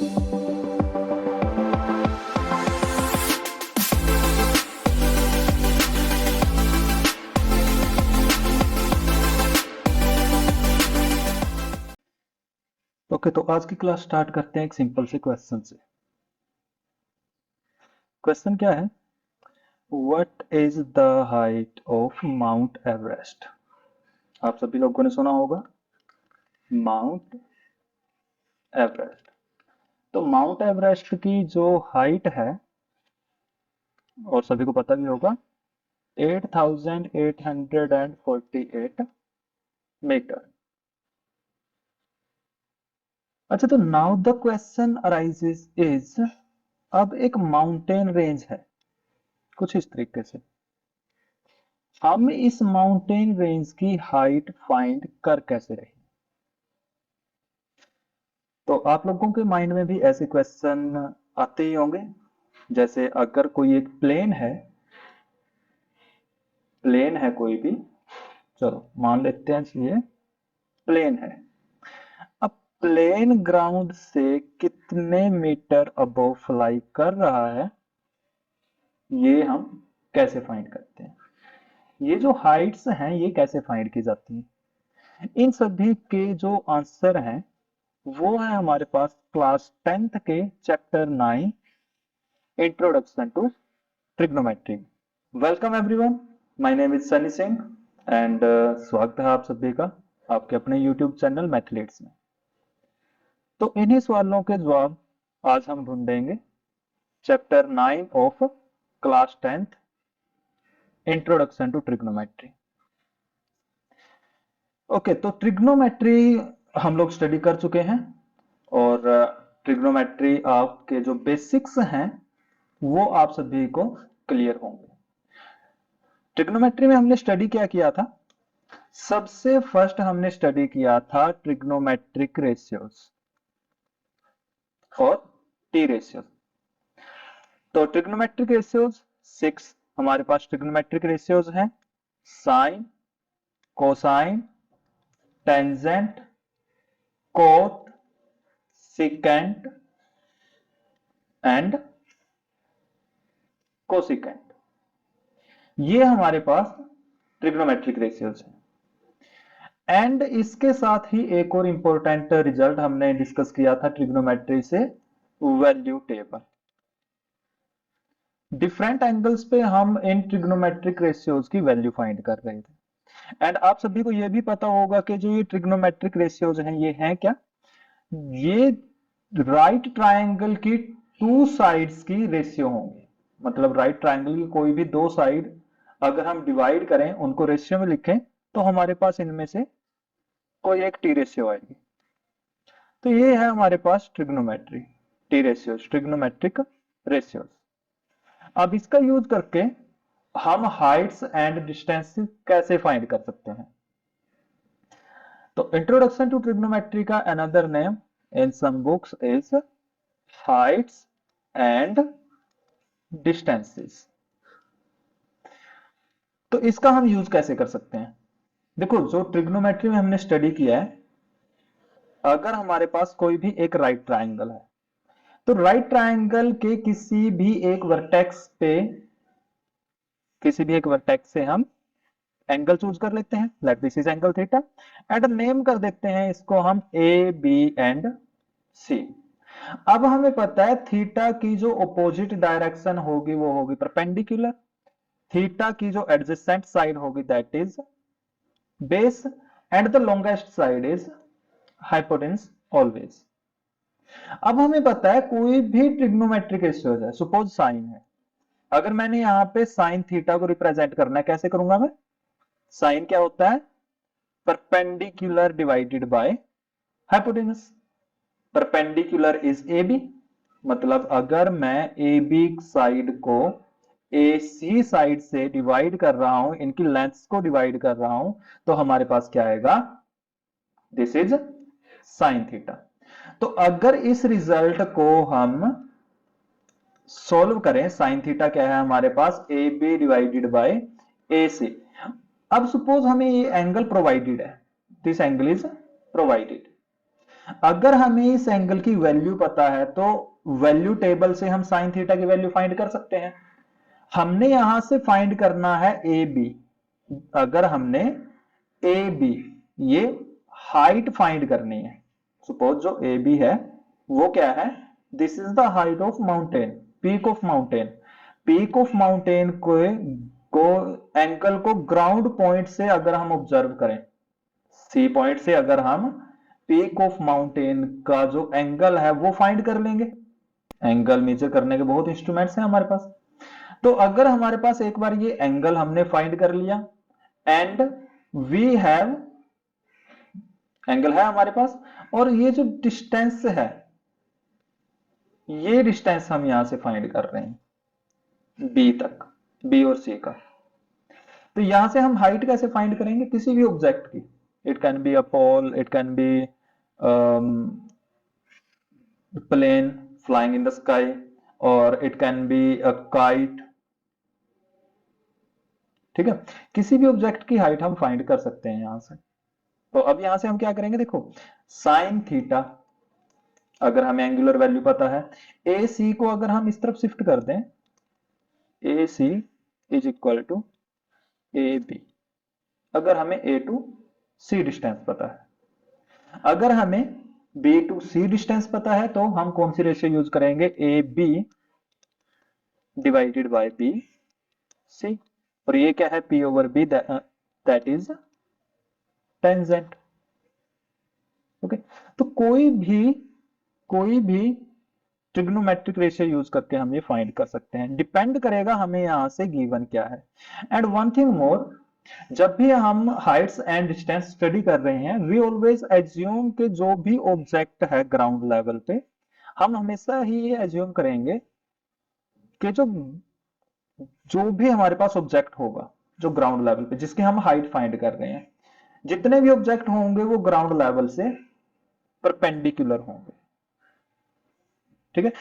Okay, तो आज की क्लास स्टार्ट करते हैं एक सिंपल से क्वेश्चन से। क्वेश्चन क्या है? What is the height of mount Everest? आप सभी लोगों ने सुना होगा माउंट एवरेस्ट। तो माउंट एवरेस्ट की जो हाइट है, और सभी को पता भी होगा, 8848 मीटर। अच्छा, तो now the question arises is, अब एक माउंटेन रेंज है कुछ इस तरीके से, हम इस माउंटेन रेंज की हाइट फाइंड कर कैसे रहे? तो आप लोगों के माइंड में भी ऐसे क्वेश्चन आते ही होंगे। जैसे अगर कोई एक प्लेन है कोई भी, चलो मान लेते हैं ये प्लेन है। अब प्लेन ग्राउंड से कितने मीटर अबव फ्लाई कर रहा है, ये हम कैसे फाइंड करते हैं? ये जो हाइट्स हैं ये कैसे फाइंड की जाती हैं? इन सभी के जो आंसर हैं वो है हमारे पास क्लास 10th के chapter 9 introduction to trigonometry. Welcome everyone, my name is Sunny Singh and स्वागत है आप सभी का आपके अपने यूट्यूब चैनल मैथलेट्स में। तो इन्हीं सवालों के जवाब आज हम ढूंढेंगे chapter 9 of class 10th introduction to trigonometry. Okay, तो ट्रिग्नोमेट्री हम लोग स्टडी कर चुके हैं और ट्रिग्नोमेट्री आपके जो बेसिक्स हैं वो आप सभी को क्लियर होंगे। ट्रिग्नोमेट्री में हमने स्टडी क्या किया था? सबसे फर्स्ट हमने स्टडी किया था ट्रिग्नोमेट्रिक रेशियोज और टी रेशियोज। तो ट्रिग्नोमेट्रिक रेशियोज 6 हमारे पास ट्रिग्नोमेट्रिक रेशियोज हैं: sine, cosine, tangent, cot, secant and cosecant. ये हमारे पास ट्रिग्नोमेट्रिक रेशियोज हैं। एंड इसके साथ ही एक और इंपॉर्टेंट रिजल्ट हमने डिस्कस किया था ट्रिग्नोमेट्री से, वैल्यू टेबल। डिफरेंट एंगल्स पे हम इन ट्रिग्नोमेट्रिक रेशियोज की वैल्यू फाइंड कर रहे थे। एंड आप सभी को यह भी पता होगा कि जो ये ट्रिग्नोमेट्रिक रेशियोज हैं ये हैं क्या? ये राइट ट्रायंगल की टू साइड्स की रेशियो होंगी। मतलब राइट ट्रायंगल की कोई भी दो साइड अगर हम डिवाइड करें, उनको रेशियो में लिखें, तो हमारे पास इनमें से कोई एक टी रेशियो आएगी। तो ये है हमारे पास trigonometry, T ratios, trigonometric ratios. अब इसका यूज करके हम हाइट्स एंड डिस्टेंसेस कैसे फाइंड कर सकते हैं? तो इंट्रोडक्शन टू ट्रिग्नोमेट्री का another name in some books is heights and distances. तो इसका हम यूज कैसे कर सकते हैं? देखो, जो ट्रिग्नोमेट्री में हमने स्टडी किया है, अगर हमारे पास कोई भी एक राइट ट्रायंगल है तो राइट ट्रायंगल के किसी भी एक वर्टेक्स से हम एंगल चूज कर लेते हैं। Let this is angle theta and name कर देते हैं इसको हम ए, बी एंड सी। अब हमें पता है थीटा की जो अपोजिट डायरेक्शन होगी वो होगी परपेंडिकुलर, थीटा की जो एडजेसेंट साइड होगी that is base and the longest side is hypotenuse always. अब हमें पता है कोई भी ट्रिग्नोमेट्रिक रेशियोज है, सपोज साइन है, अगर मैंने यहां पे साइन थीटा को रिप्रेजेंट करना है, कैसे करूंगा मैं? साइन क्या होता है? Perpendicular divided by hypotenuse. Perpendicular is A B, मतलब अगर मैं ए बी साइड को ए सी साइड से डिवाइड कर रहा हूं, इनकी लेंथ्स को डिवाइड कर रहा हूं, तो हमारे पास क्या आएगा? This is sine theta. तो अगर इस रिजल्ट को हम सॉल्व करें, साइन थीटा क्या है हमारे पास? ए बी डिवाइडेड बाय ए सी। अब सपोज हमें ये एंगल प्रोवाइडेड है, दिस एंगल इज प्रोवाइडेड। अगर हमें इस एंगल की वैल्यू पता है तो वैल्यू टेबल से हम साइन थीटा की वैल्यू फाइंड कर सकते हैं। हमने यहां से फाइंड करना है ए बी। अगर हमने ए बी ये हाइट फाइंड करनी है, सपोज जो ए बी है वो क्या है, this is the height of mountain, peak of mountain. Peak of mountain को एंगल को ग्राउंड पॉइंट से अगर हम ऑब्जर्व करें, सी पॉइंट से अगर हम पीक ऑफ माउंटेन का जो एंगल है वो फाइंड कर लेंगे। एंगल मेजर करने के बहुत इंस्ट्रूमेंट्स हैं हमारे पास। तो अगर हमारे पास एक बार ये एंगल हमने फाइंड कर लिया एंड वी हैव, एंगल है हमारे पास, और ये जो डिस्टेंस है, ये डिस्टेंस हम यहां से फाइंड कर रहे हैं बी तक, बी और सी का। तो यहां से हम हाइट कैसे फाइंड करेंगे किसी भी ऑब्जेक्ट की? It can be a pole, it can be plane flying in the sky, और it can be a kite. ठीक है, किसी भी ऑब्जेक्ट की हाइट हम फाइंड कर सकते हैं यहां से। तो अब यहां से हम क्या करेंगे, देखो साइन थीटा, अगर हमें एंगुलर वैल्यू पता है, ए सी को अगर हम इस तरफ शिफ्ट कर दें, A C is equal to A B, अगर हमें ए टू सी डिस्टेंस पता है। अगर हमें बी टू सी डिस्टेंस पता है तो हम कौन सी रेशियो यूज करेंगे, A B divided by B C, और ये क्या है, P over B, that is tangent. Okay, तो कोई भी ट्रिग्नोमेट्रिक रेशियो यूज करके हम ये फाइंड कर सकते हैं, डिपेंड करेगा हमें यहां से गिवन क्या है। एंड वन थिंग मोर, जब भी हम हाइट्स एंड डिस्टेंस स्टडी कर रहे हैं, वी ऑलवेज एज्यूम कि जो भी ऑब्जेक्ट है ग्राउंड लेवल पे, हम हमेशा ही ये एज्यूम करेंगे कि जो भी हमारे पास ऑब्जेक्ट होगा जो ग्राउंड लेवल पे जिसकी हम हाइट फाइंड कर रहे हैं, जितने भी ऑब्जेक्ट होंगे वो ग्राउंड लेवल से परपेंडिकुलर होंगे। ठीक है,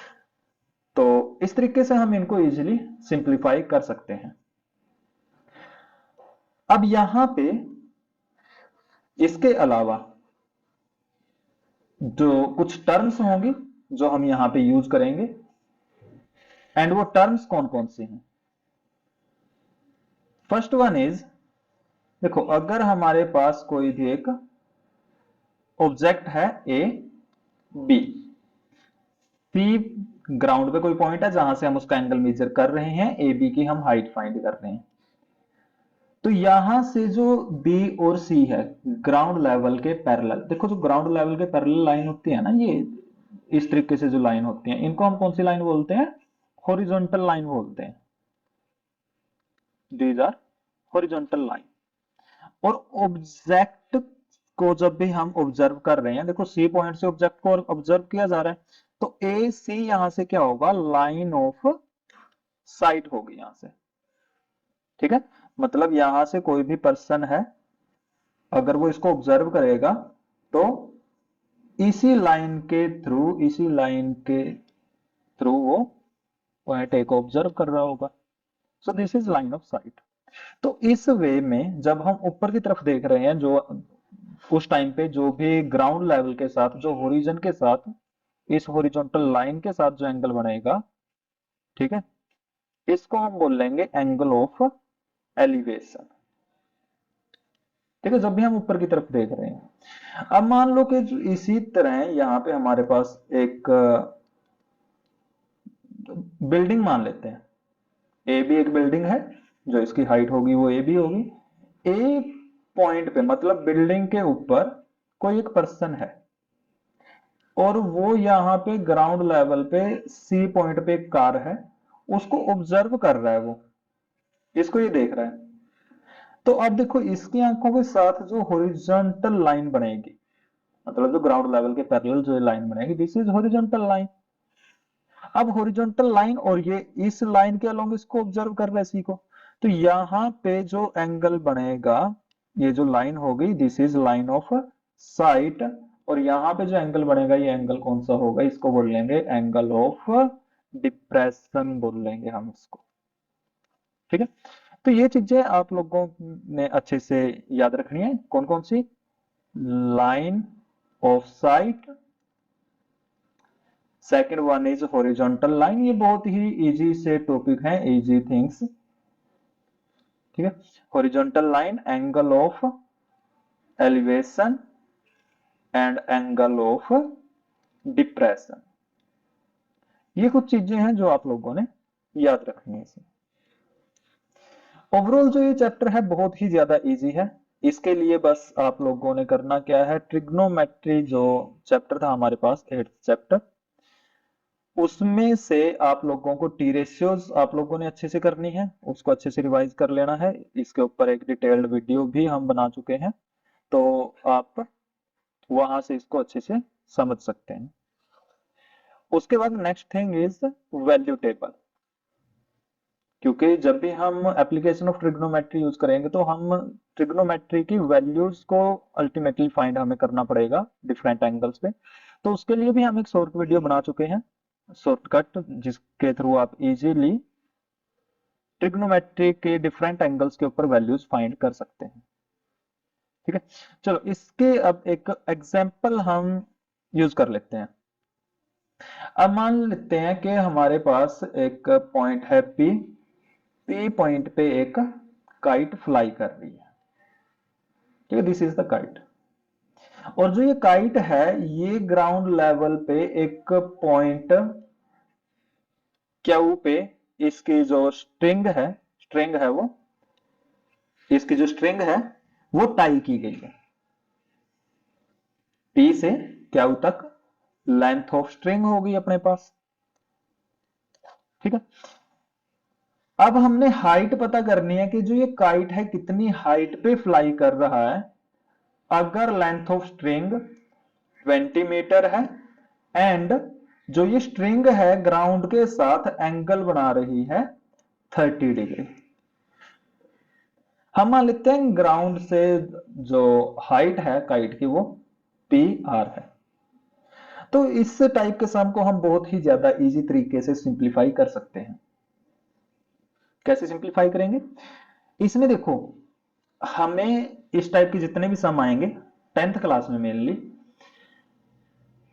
तो इस तरीके से हम इनको इजीली सिंप्लीफाई कर सकते हैं। अब यहां पे इसके अलावा जो कुछ टर्म्स होंगी जो हम यहां पे यूज करेंगे, एंड वो टर्म्स कौन कौन सी हैं। फर्स्ट वन इज, देखो अगर हमारे पास कोई भी एक ऑब्जेक्ट है ए बी, सी ग्राउंड पे कोई पॉइंट है जहां से हम उसका एंगल मेजर कर रहे हैं, ए बी की हम हाइट फाइंड कर रहे हैं। तो यहां से जो बी और सी है ग्राउंड लेवल के पैरेलल, देखो जो ग्राउंड लेवल के पैरेलल लाइन होती है ना, ये इस तरीके से जो लाइन होती है, इनको हम कौन सी लाइन बोलते हैं, हॉरिजॉन्टल लाइन बोलते हैं। These are horizontal line. और ऑब्जेक्ट को जब भी हम ऑब्जर्व कर रहे हैं, देखो सी पॉइंट से ऑब्जेक्ट को ऑब्जर्व किया जा रहा है, तो ए सी यहां से क्या होगा, लाइन ऑफ साइट होगी यहां से। ठीक है, मतलब यहां से कोई भी पर्सन है अगर वो इसको ऑब्जर्व करेगा तो इसी लाइन के थ्रू वो पॉइंट ए को ऑब्जर्व कर रहा होगा। So this is line of site. तो इस वे में जब हम ऊपर की तरफ देख रहे हैं, जो उस टाइम पे जो भी ग्राउंड लेवल के साथ जो होरिजन के साथ इस हॉरिजॉन्टल लाइन के साथ जो एंगल बनेगा, ठीक है, इसको हम बोल लेंगे एंगल ऑफ एलिवेशन। ठीक है, जब भी हम ऊपर की तरफ देख रहे हैं। अब मान लो कि इसी तरह यहाँ पे हमारे पास एक बिल्डिंग मान लेते हैं, ए बी एक बिल्डिंग है, जो इसकी हाइट होगी वो ए बी होगी। ए पॉइंट पे मतलब बिल्डिंग के ऊपर कोई एक पर्सन है और वो यहाँ पे ग्राउंड लेवल पे सी पॉइंट पे एक कार है, उसको ऑब्जर्व कर रहा है, वो इसको ये देख रहा है। तो अब देखो इसकी आंखों के साथ जो हॉरिजॉन्टल लाइन बनेगी, मतलब जो ग्राउंड लेवल के पैरेलल जो लाइन बनेगी, दिस इज हॉरिजॉन्टल लाइन। अब हॉरिजॉन्टल लाइन और ये इस लाइन के अलोंग इसको ऑब्जर्व कर रहे हैं सी को, तो यहां पे जो एंगल बनेगा, ये जो लाइन होगी this is line of site, और यहां पे जो एंगल बनेगा ये एंगल कौन सा होगा, इसको बोल लेंगे एंगल ऑफ डिप्रेशन बोल लेंगे हम इसको। ठीक है, तो ये चीजें आप लोगों ने अच्छे से याद रखनी है, कौन कौन सी, line of sight, second one is horizontal line. ये बहुत ही इजी से टॉपिक है, इजी थिंग्स, ठीक है। Horizontal line, angle of elevation and angle of depression, ये कुछ चीजें हैं जो आप लोगों ने याद रखनी है। ओवरऑल जो ये चैप्टर है बहुत ही ज्यादा इजी है। इसके लिए बस आप लोगों ने करना क्या है, ट्रिग्नोमेट्री जो चैप्टर था हमारे पास 8th चैप्टर, उसमें से आप लोगों को टी रेशियोज आप लोगों ने अच्छे से करनी है, उसको अच्छे से रिवाइज कर लेना है। इसके ऊपर एक डिटेल्ड वीडियो भी हम बना चुके हैं, तो आप वहां से इसको अच्छे से समझ सकते हैं। उसके बाद next thing is value table, क्योंकि जब भी हम एप्लीकेशन ऑफ ट्रिग्नोमेट्री यूज करेंगे तो हम ट्रिग्नोमेट्री की वैल्यूज को अल्टीमेटली फाइंड हमें करना पड़ेगा डिफरेंट एंगल्स पे। तो उसके लिए भी हम एक शॉर्ट वीडियो बना चुके हैं, शॉर्टकट, जिसके थ्रू आप इजीली ट्रिग्नोमेट्री के डिफरेंट एंगल्स के ऊपर वैल्यूज फाइंड कर सकते हैं, ठीक है। चलो इसके अब एक एग्जांपल हम यूज कर लेते हैं। अब मान लेते हैं कि हमारे पास एक पॉइंट है पी पॉइंट पे एक काइट फ्लाई कर रही है, ठीक है, दिस इज द काइट। और जो ये काइट है ये ग्राउंड लेवल पे एक पॉइंट क्यू पे इसकी जो स्ट्रिंग है वो, इसकी जो स्ट्रिंग है वो टाई की गई है। पी से क्यू तक लेंथ ऑफ स्ट्रिंग होगी अपने पास, ठीक है। अब हमने हाइट पता करनी है कि जो ये काइट है कितनी हाइट पे फ्लाई कर रहा है। अगर लेंथ ऑफ स्ट्रिंग 20 मीटर है एंड जो ये स्ट्रिंग है ग्राउंड के साथ एंगल बना रही है 30 डिग्री। हम मान लेते हैं ग्राउंड से जो हाइट है काइट की वो पी आर है। तो इस टाइप के सम को हम बहुत ही ज्यादा इजी तरीके से सिंप्लीफाई कर सकते हैं। कैसे सिंप्लीफाई करेंगे, इसमें देखो हमें इस टाइप के जितने भी सम आएंगे 10th क्लास में मेनली,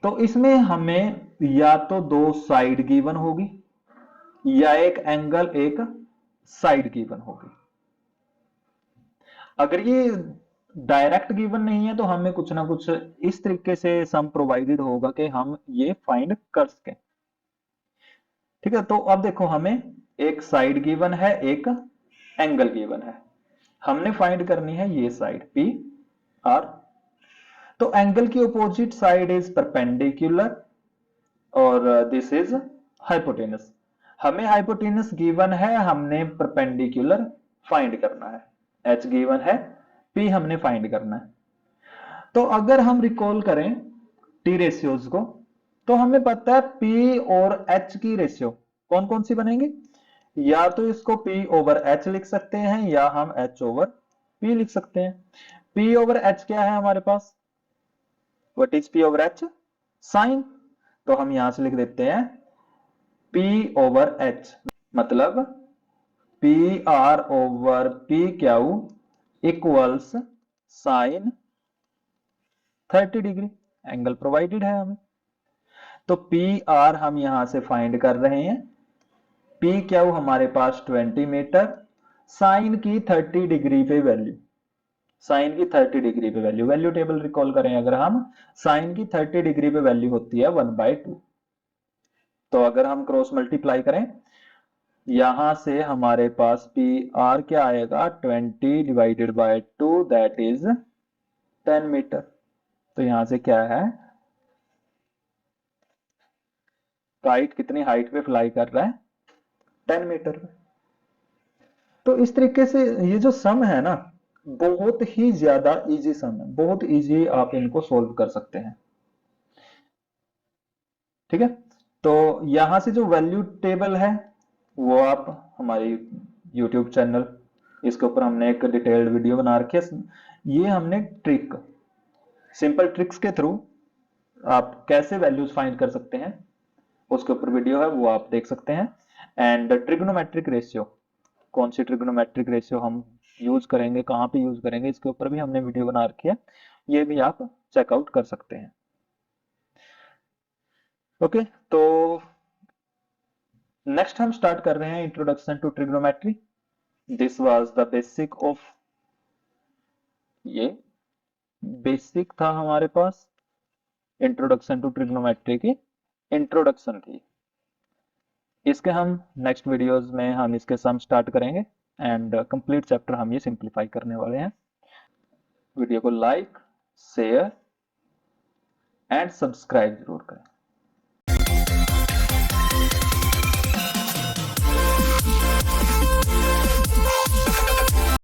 तो इसमें हमें या तो दो साइड गिवन होगी या एक एंगल एक साइड गिवन होगी। अगर ये डायरेक्ट गिवन नहीं है तो हमें कुछ ना कुछ इस तरीके से सम प्रोवाइडेड होगा कि हम ये फाइंड कर सकें, ठीक है। तो अब देखो हमें एक साइड गिवन है एक एंगल गिवन है, हमने फाइंड करनी है ये साइड पी आर। तो एंगल की अपोजिट साइड इज परपेंडिकुलर और दिस इज हाइपोटेनस। हमें हाइपोटेनस गिवन है, हमने परपेंडिकुलर फाइंड करना है। एच गिवन है, पी हमने फाइंड करना है। तो अगर हम रिकॉल करें टी रेशियोज को तो हमें पता है पी और एच की रेशियो कौन कौन सी बनेगी। या तो इसको पी ओवर एच लिख सकते हैं या हम एच ओवर पी लिख सकते हैं। पी ओवर एच क्या है हमारे पास, what is P over H, sine. तो हम यहां से लिख देते हैं पी ओवर एच मतलब P R over P Q equals sine 30 degree, angle provided है हमें। तो पी आर हम यहां से फाइंड कर रहे हैं, पी क्यू हमारे पास 20 मीटर, साइन की 30 डिग्री पे वैल्यू, साइन की 30 डिग्री पे वैल्यू, वैल्यू टेबल रिकॉल करें अगर हम, साइन की 30 डिग्री पे वैल्यू होती है 1/2। तो अगर हम क्रॉस मल्टीप्लाई करें यहां से हमारे पास पी आर क्या आएगा 20 divided by 2 that is 10 metre. तो यहां से क्या है, काइट कितनी हाइट पे फ्लाई कर रहा है 10 मीटर पे। तो इस तरीके से ये जो सम है ना बहुत ही ज्यादा इजी सम है, बहुत इजी आप इनको सोल्व कर सकते हैं, ठीक है। तो यहां से जो वैल्यू टेबल है वो आप हमारी YouTube चैनल, इसके ऊपर हमने एक डिटेल्ड वीडियो बना रखी है। ये हमने ट्रिक, सिंपल ट्रिक्स के थ्रू आप कैसे वैल्यूज फाइंड कर सकते हैं उसके ऊपर वीडियो है, वो आप देख सकते हैं। एंड ट्रिग्नोमेट्रिक रेशियो, कौन सी ट्रिग्नोमेट्रिक रेशियो हम यूज करेंगे, कहाँ पे यूज करेंगे, इसके ऊपर भी हमने वीडियो बना रखी है, ये भी आप चेकआउट कर सकते हैं। ओके, तो नेक्स्ट हम स्टार्ट कर रहे हैं introduction to trigonometry. This was the basic of, ये बेसिक था हमारे पास इंट्रोडक्शन टू ट्रिग्नोमेट्री की इंट्रोडक्शन थी। इसके हम नेक्स्ट वीडियोस में हम इसके सम स्टार्ट करेंगे एंड कंप्लीट चैप्टर हम ये सिंप्लीफाई करने वाले हैं। वीडियो को लाइक, शेयर एंड सब्सक्राइब जरूर करें।